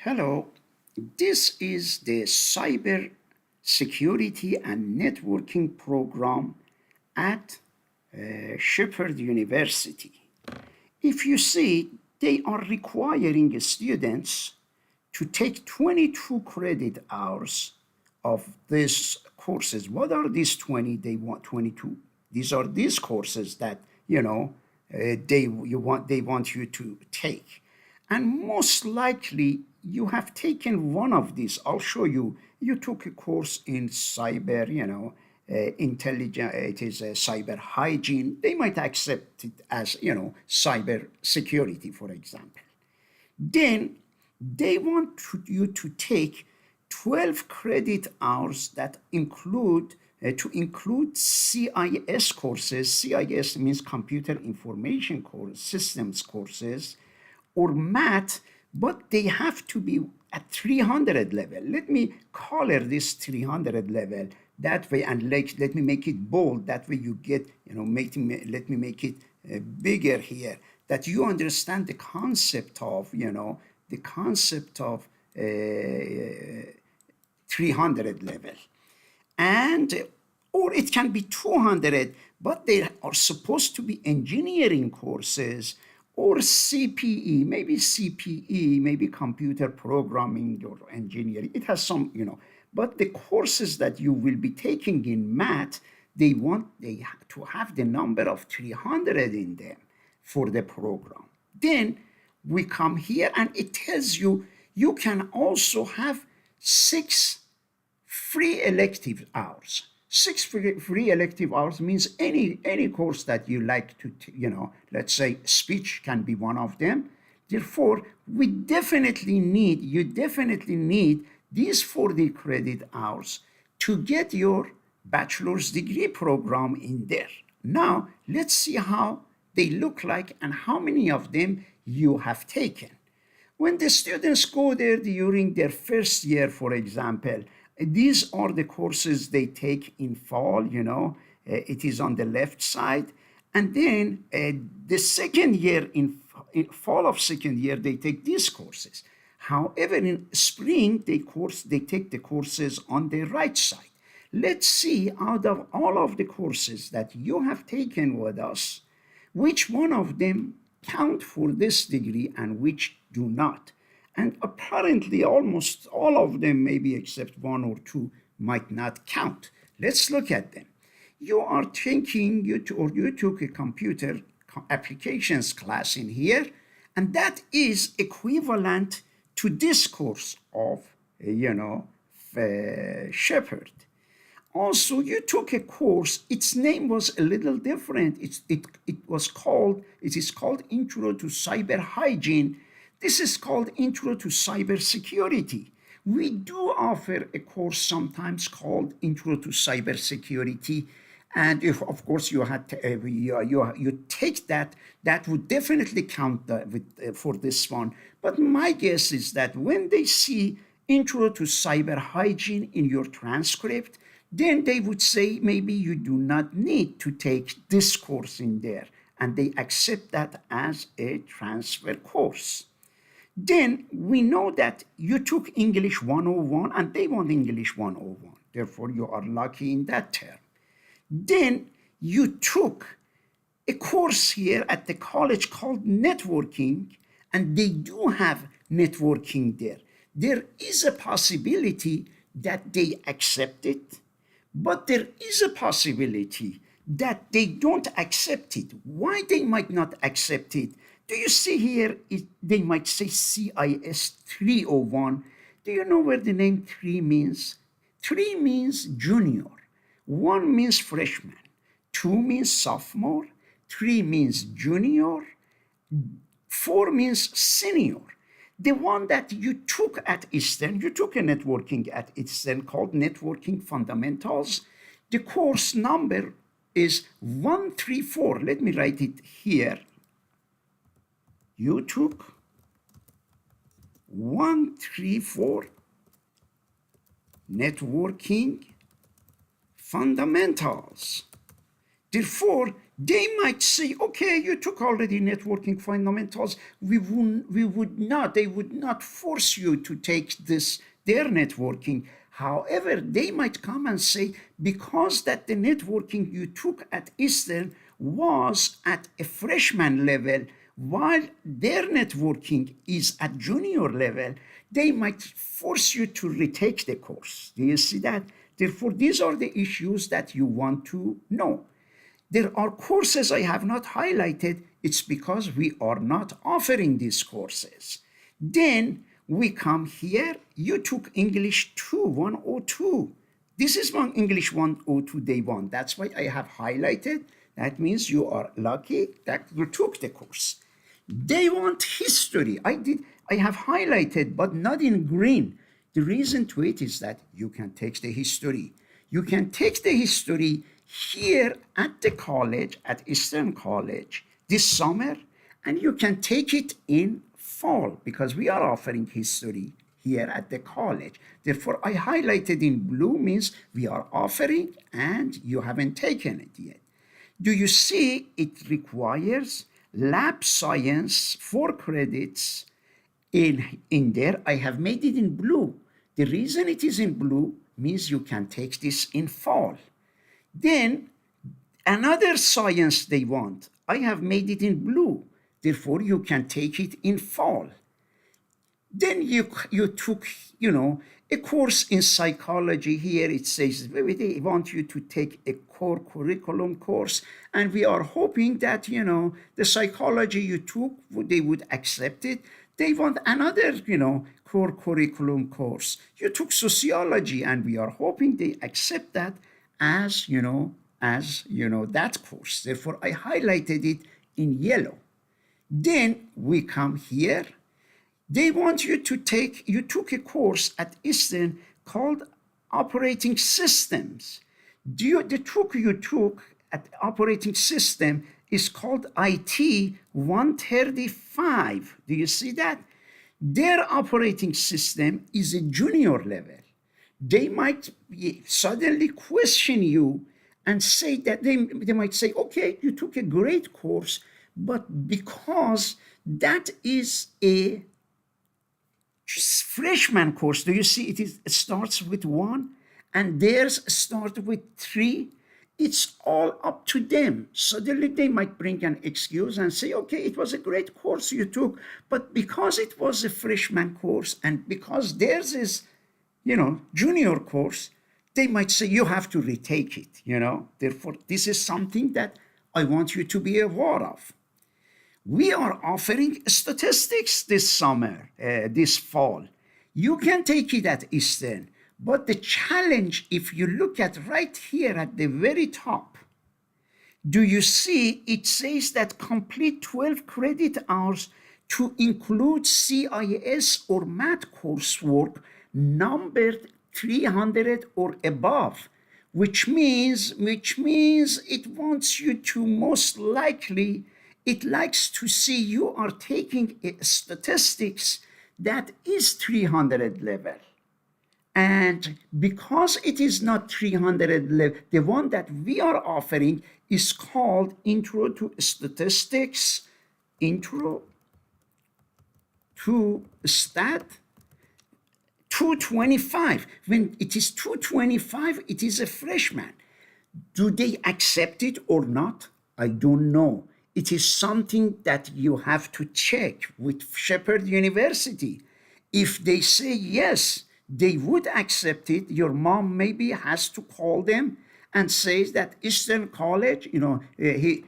Hello, this is the Cyber Security and Networking program at Shepherd University. If you see, they are requiring students to take 22 credit hours of these courses. What are these 20? They want 22. These are these courses that they want you to take, and most likely you have taken one of these. I'll show you. You took a course in cyber, intelligent. It is a cyber hygiene. They might accept it as cyber security, for example. Then they want you to take 12 credit hours that include CIS courses. CIS means Computer Information Systems courses, or math, but they have to be at 300 level. Let me color this 300 level that way, and let me make it bold. That way you get, let me make it bigger here, that you understand the concept of, uh, 300 level. And or it can be 200, but they are supposed to be engineering courses, or CPE, maybe computer programming or engineering. It has some, but the courses that you will be taking in math, they to have the number of 300 in them for the program. Then we come here and it tells you you can also have 6 free elective hours. 6 free elective hours means any course that you like to, let's say speech can be one of them. Therefore, you definitely need these 40 credit hours to get your bachelor's degree program in there. Now, let's see how they look like and how many of them you have taken. When the students go there during their first year, for example, these are the courses they take in fall, it is on the left side. And then the second year, in fall of second year, they take these courses. However, in spring, they take the courses on the right side. Let's see, out of all of the courses that you have taken with us, which one of them count for this degree and which do not. And apparently almost all of them, maybe except one or two, might not count. Let's look at them. You are thinking you took a computer applications class in here, and that is equivalent to this course of, Shepherd. Also, you took a course, its name was a little different. It is called Intro to Cyber Hygiene. This is called Intro to Cyber Security. We do offer a course sometimes called Intro to Cyber Security, and if, of course, you take that, that would definitely count for this one. But my guess is that when they see Intro to Cyber Hygiene in your transcript, then they would say maybe you do not need to take this course in there, and they accept that as a transfer course. Then we know that you took English 101 and they want English 101. Therefore, you are lucky in that term. Then you took a course here at the college called networking, and they do have networking there. There is a possibility that they accept it, but there is a possibility that they don't accept it. Why they might not accept it? Do you see here, they might say CIS 301. Do you know where the name 3 means? 3 means junior, 1 means freshman, 2 means sophomore, 3 means junior, 4 means senior. The one that you took at Eastern, you took a networking at Eastern called Networking Fundamentals. The course number is 134. Let me write it here. You took 134 Networking Fundamentals. Therefore, They might say, okay, you took already networking fundamentals. They would not force you to take their networking. However, they might come and say, because that the networking you took at Eastern was at a freshman level, while their networking is at junior level, they might force you to retake the course. Do you see that? Therefore, these are the issues that you want to know. There are courses I have not highlighted. It's because we are not offering these courses. Then we come here. You took English 2, 102. This is one English 102 day 1. That's why I have highlighted. That means you are lucky that you took the course. They want history. I have highlighted, but not in green. The reason to it is that you can take the history. You can take the history here at the college, at Eastern College, this summer, and you can take it in fall because we are offering history here at the college. Therefore, I highlighted in blue means we are offering and you haven't taken it yet. Do you see it requires lab science 4 credits in there? I have made it in blue. The reason it is in blue means you can take this in fall. Then another science they want, I have made it in blue. Therefore, you can take it in fall. Then you took, a course in psychology. Here it says they want you to take a core curriculum course, and we are hoping that the psychology you took, they would accept it. They want another core curriculum course. You took sociology, and we are hoping they accept that as that course. Therefore, I highlighted it in yellow. Then we come here. They want you took a course at Eastern called Operating Systems. The took you took at Operating System is called IT 135. Do you see that? Their operating system is a junior level. They might suddenly question you and say that they might say, okay, you took a great course, but because that is a freshman course, do you see it starts with 1 and theirs start with 3? It's all up to them. Suddenly they might bring an excuse and say, okay, it was a great course you took, but because it was a freshman course and because theirs is junior course, they might say you have to retake it, Therefore, this is something that I want you to be aware of. We are offering statistics this summer, this fall. You can take it at Eastern, but the challenge, if you look at right here at the very top, do you see it says that complete 12 credit hours to include CIS or math coursework numbered 300 or above, which means it wants you to most likely, it likes to see you are taking a statistics that is 300 level. And because it is not 300 level, the one that we are offering is called Intro to Statistics, Intro to Stat 225. When it is 225, it is a freshman. Do they accept it or not? I don't know. It is something that you have to check with Shepherd University. If they say yes, they would accept it. Your mom maybe has to call them and says that Eastern College,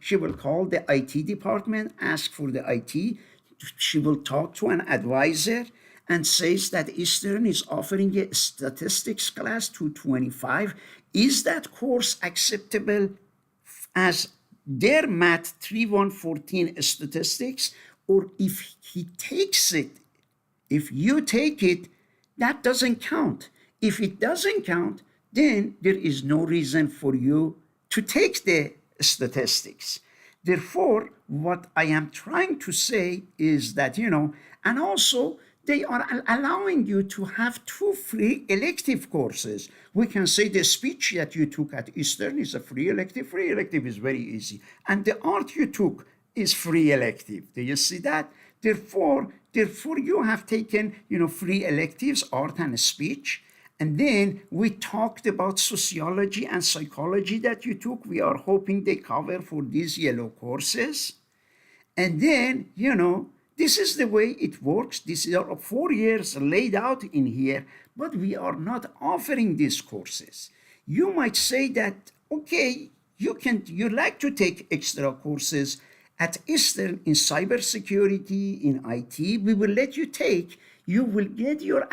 she will call the IT department, ask for the IT. She will talk to an advisor and says that Eastern is offering a statistics class 225. Is that course acceptable as their math 3114 statistics? Or if he takes it, if you take it, that doesn't count. If it doesn't count, then there is no reason for you to take the statistics. Therefore, what I am trying to say is that, and also they are allowing you to have two free elective courses. We can say the speech that you took at Eastern is a free elective. Free elective is very easy. And the art you took is free elective. Do you see that? Therefore, you have taken, free electives, art and speech. And then we talked about sociology and psychology that you took. We are hoping they cover for these yellow courses. And then, this is the way it works. These are 4 years laid out in here, but we are not offering these courses. You might say that, okay, you like to take extra courses at Eastern in cybersecurity, in IT. We will let you take. You will get our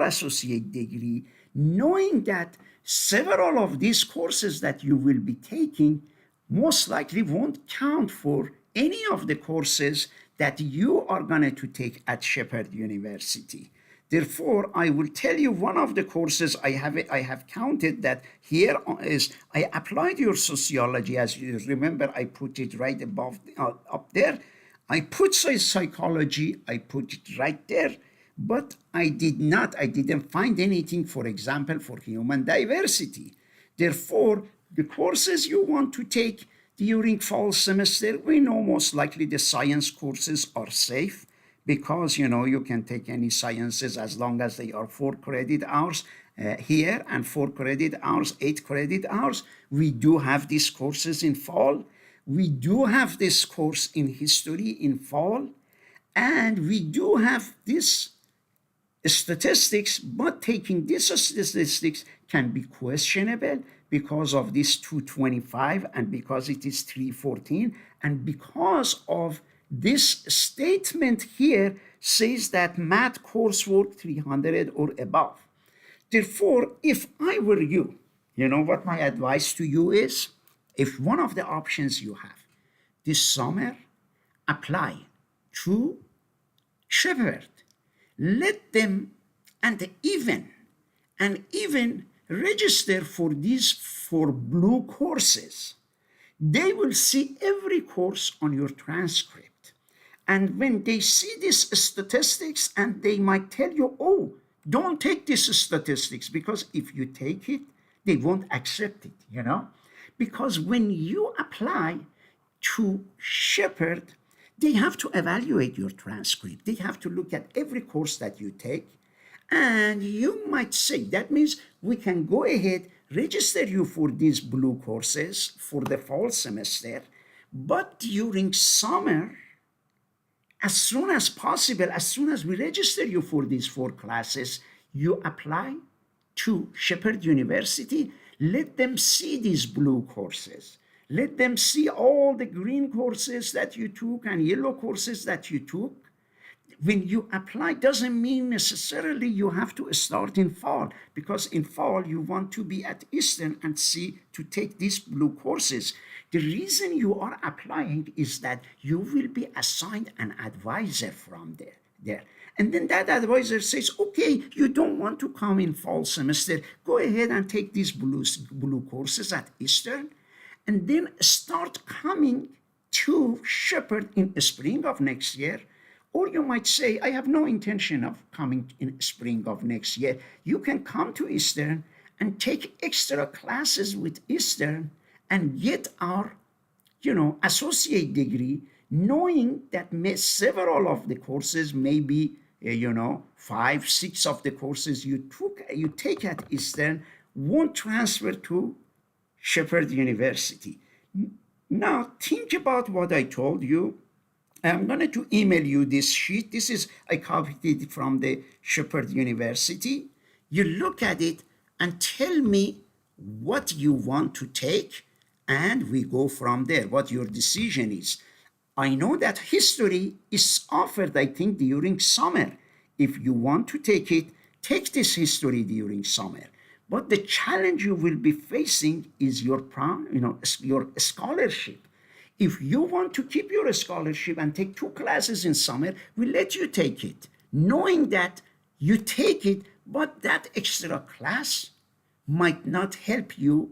associate degree, knowing that several of these courses that you will be taking most likely won't count for any of the courses that you are going to take at Shepherd University. Therefore, I will tell you one of the courses I have counted that here is, I applied your sociology. As you remember, I put it right above, up there. I put psychology, I put it right there, but I didn't find anything, for example, for human diversity. Therefore, the courses you want to take during fall semester, we know most likely the science courses are safe, because you can take any sciences as long as they are 4 credit hours here, and 4 credit hours, 8 credit hours. We do have these courses in fall. We do have this course in history in fall, and we do have this statistics, but taking this statistics can be questionable because of this 225 and because it is 314, and because of this statement here says that math coursework 300 or above. Therefore, if I were you, what my advice to you is, if one of the options you have this summer, apply to Shepherd, let them, and even register for these 4 blue courses. They will see every course on your transcript. And when they see these statistics, and they might tell you, oh, don't take this statistics, because if you take it, they won't accept it, Because when you apply to Shepherd, they have to evaluate your transcript. They have to look at every course that you take. And you might say, that means we can go ahead, register you for these blue courses for the fall semester, but during summer, as soon as possible, as soon as we register you for these 4 classes, you apply to Shepherd University. Let them see these blue courses. Let them see all the green courses that you took and yellow courses that you took. When you apply, doesn't mean necessarily you have to start in fall, because in fall you want to be at Eastern and to take these blue courses. The reason you are applying is that you will be assigned an advisor from there. And then that advisor says, okay, you don't want to come in fall semester, go ahead and take these blue courses at Eastern, and then start coming to Shepherd in the spring of next year. Or you might say, I have no intention of coming in spring of next year. You can come to Eastern and take extra classes with Eastern and get our, associate degree, knowing that several of the courses, maybe, 5, 6 of the courses you take at Eastern won't transfer to Shepherd University. Now, think about what I told you. I'm going to email you this sheet. I copied it from the Shepherd University. You look at it and tell me what you want to take, and we go from there, what your decision is. I know that history is offered, I think, during summer. If you want to take it, take this history during summer. But the challenge you will be facing is your scholarship. If you want to keep your scholarship and take 2 classes in summer, we let you take it, knowing that you take it, but that extra class might not help you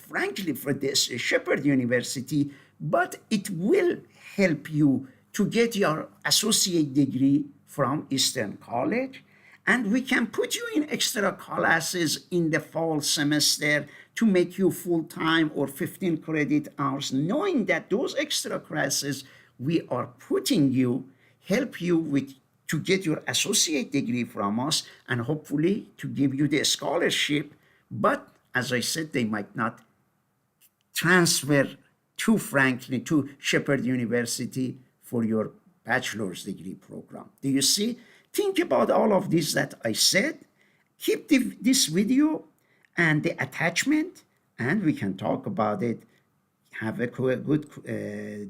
frankly, for this Shepherd University, but it will help you to get your associate degree from Eastern College, and we can put you in extra classes in the fall semester to make you full-time or 15 credit hours, knowing that those extra classes we are putting you help you with to get your associate degree from us and hopefully to give you the scholarship. But as I said, they might not transfer to Franklin, to Shepherd University for your bachelor's degree program. Do you see? Think about all of this that I said. Keep this video and the attachment, and we can talk about it. Have a good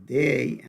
day.